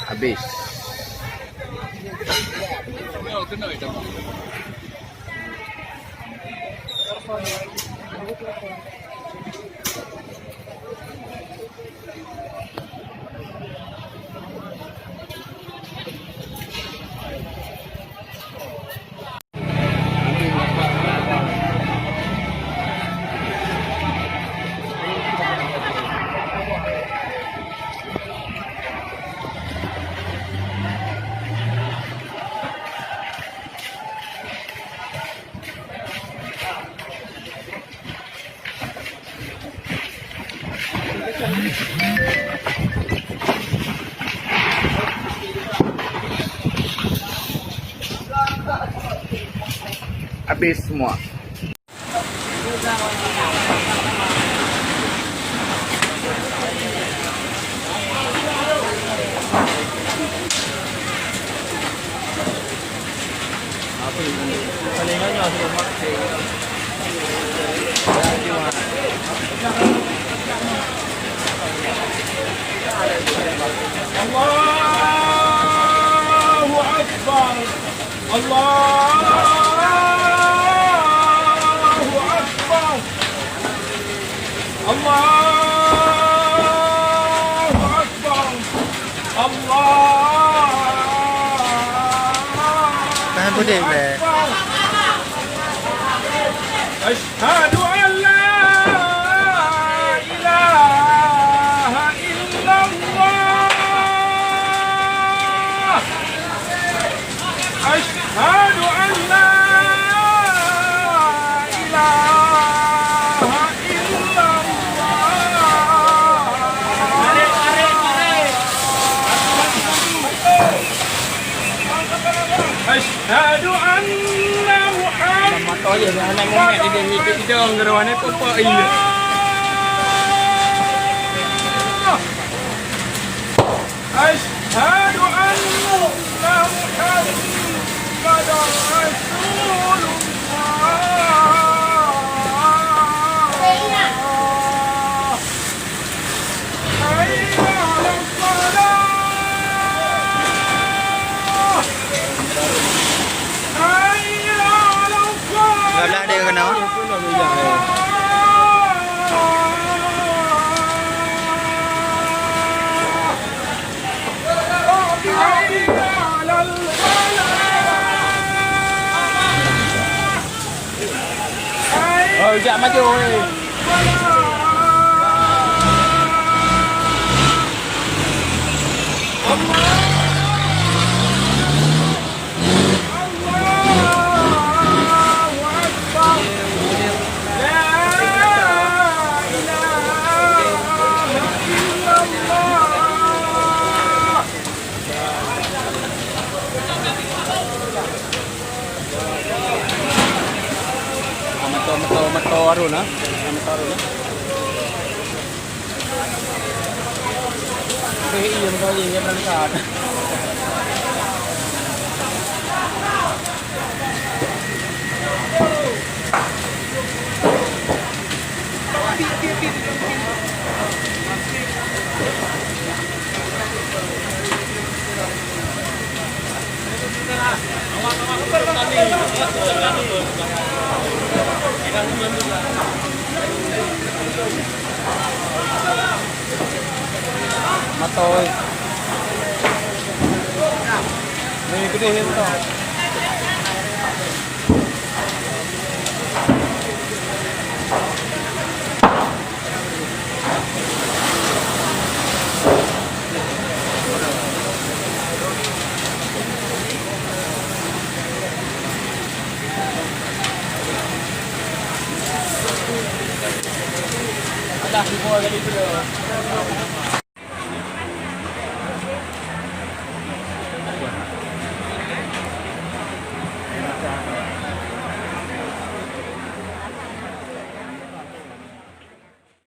Habis. Habis semua. Palingannya sudah mati. Allahu Akbar. Allahu Akbar. Allahu Akbar. Allah. Tahan putih boleh. أشهد أن لا إله إلا الله أشهد أن لا إله إلا الله أشهد أن Mata je anak momet dia ngikut hidung geruan apa apa iya. Asyhadu anna Muhammadar Rasulullah. Hayya 'alas salah. Galak dia kena. Oh, jap maju ni. Mata Arun ah. Mata Arun. Ini yang kau ingat berangkat. Matoy. May gedehin to. Ada di bawah lagi tu.